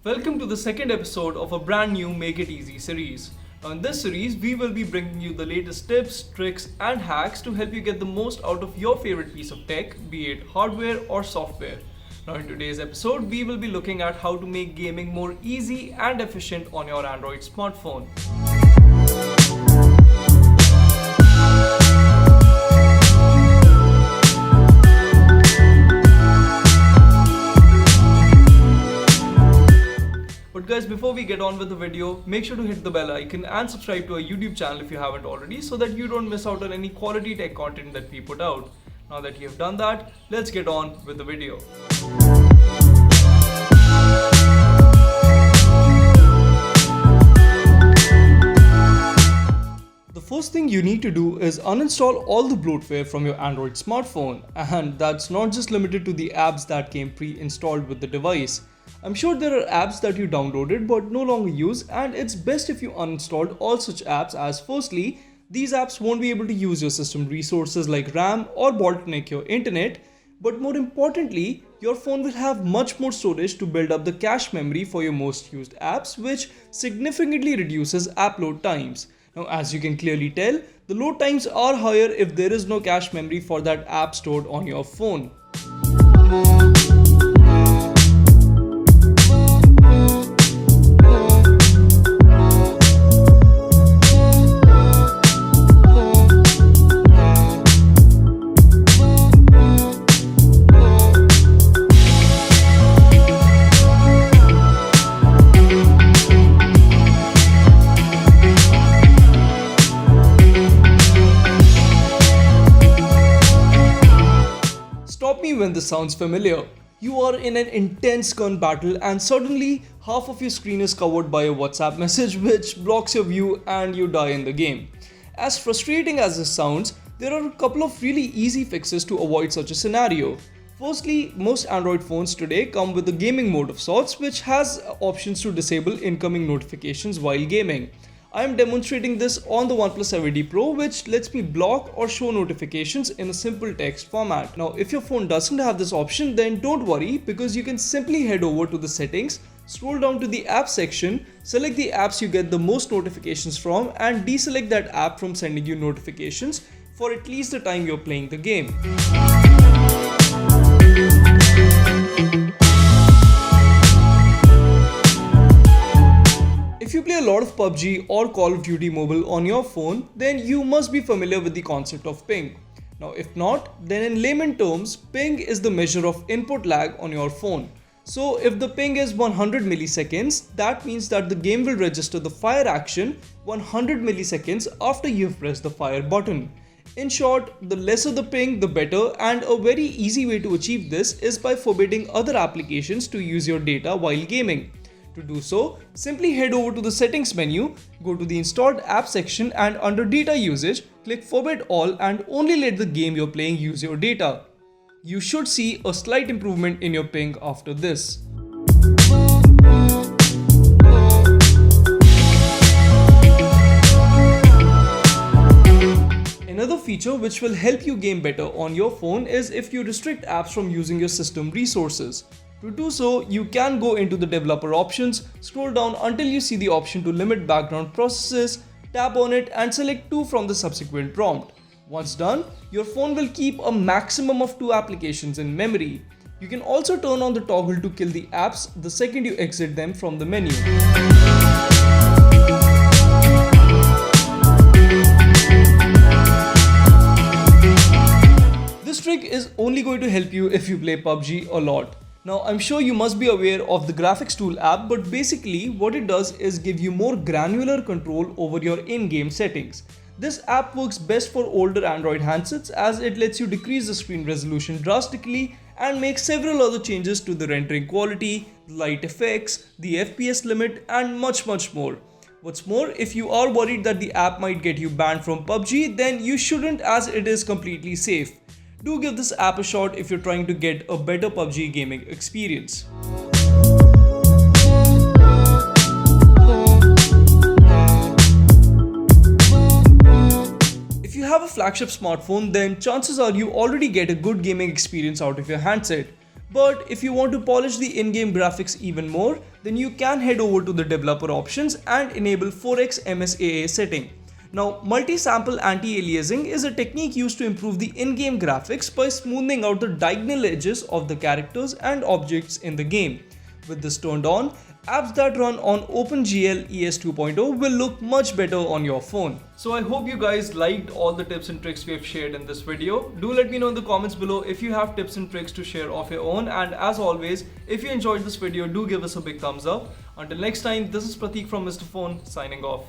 Welcome to the second episode of a brand new Make It Easy series. Now, in this series, we will be bringing you the latest tips, tricks, and hacks to help you get the most out of your favorite piece of tech, be it hardware or software. Now, in today's episode, we will be looking at how to make gaming more easy and efficient on your Android smartphone. But guys, before we get on with the video, make sure to hit the bell icon and subscribe to our YouTube channel if you haven't already so that you don't miss out on any quality tech content that we put out. Now that you have done that, let's get on with the video. The first thing you need to do is uninstall all the bloatware from your Android smartphone, and that's not just limited to the apps that came pre-installed with the device. I'm sure there are apps that you downloaded but no longer use, and it's best if you uninstalled all such apps, as firstly, these apps won't be able to use your system resources like RAM or bottleneck your internet, but more importantly, your phone will have much more storage to build up the cache memory for your most used apps, which significantly reduces app load times. Now, as you can clearly tell, the load times are higher if there is no cache memory for that app stored on your phone. Stop me when this sounds familiar. You are in an intense gun battle and suddenly half of your screen is covered by a WhatsApp message which blocks your view and you die in the game. As frustrating as this sounds, there are a couple of really easy fixes to avoid such a scenario. Firstly, most Android phones today come with a gaming mode of sorts which has options to disable incoming notifications while gaming. I am demonstrating this on the OnePlus 7T Pro, which lets me block or show notifications in a simple text format. Now, if your phone doesn't have this option, then don't worry, because you can simply head over to the settings, scroll down to the app section, select the apps you get the most notifications from, and deselect that app from sending you notifications for at least the time you're playing the game. If you play a lot of PUBG or Call of Duty Mobile on your phone, then you must be familiar with the concept of ping. Now, if not, then in layman terms, ping is the measure of input lag on your phone. So, if the ping is 100 milliseconds, that means that the game will register the fire action 100 milliseconds after you've pressed the fire button. In short, the lesser the ping, the better, and a very easy way to achieve this is by forbidding other applications to use your data while gaming. To do so, simply head over to the settings menu, go to the installed app section, and under data usage, click forbid all and only let the game you're playing use your data. You should see a slight improvement in your ping after this. Another feature which will help you game better on your phone is if you restrict apps from using your system resources. To do so, you can go into the developer options, scroll down until you see the option to limit background processes, tap on it and select 2 from the subsequent prompt. Once done, your phone will keep a maximum of 2 applications in memory. You can also turn on the toggle to kill the apps the second you exit them from the menu. This trick is only going to help you if you play PUBG a lot. Now, I'm sure you must be aware of the graphics tool app, but basically what it does is give you more granular control over your in-game settings. This app works best for older Android handsets as it lets you decrease the screen resolution drastically and make several other changes to the rendering quality, light effects, the FPS limit, and much more. What's more, if you are worried that the app might get you banned from PUBG, then you shouldn't, as it is completely safe. Do give this app a shot if you're trying to get a better PUBG gaming experience. If you have a flagship smartphone, then chances are you already get a good gaming experience out of your handset. But if you want to polish the in-game graphics even more, then you can head over to the developer options and enable 4x MSAA setting. Now, multi-sample anti-aliasing is a technique used to improve the in-game graphics by smoothing out the diagonal edges of the characters and objects in the game. With this turned on, apps that run on OpenGL ES 2.0 will look much better on your phone. So I hope you guys liked all the tips and tricks we have shared in this video. Do let me know in the comments below if you have tips and tricks to share of your own, and as always, if you enjoyed this video, do give us a big thumbs up. Until next time, this is Pratik from Mr. Phone signing off.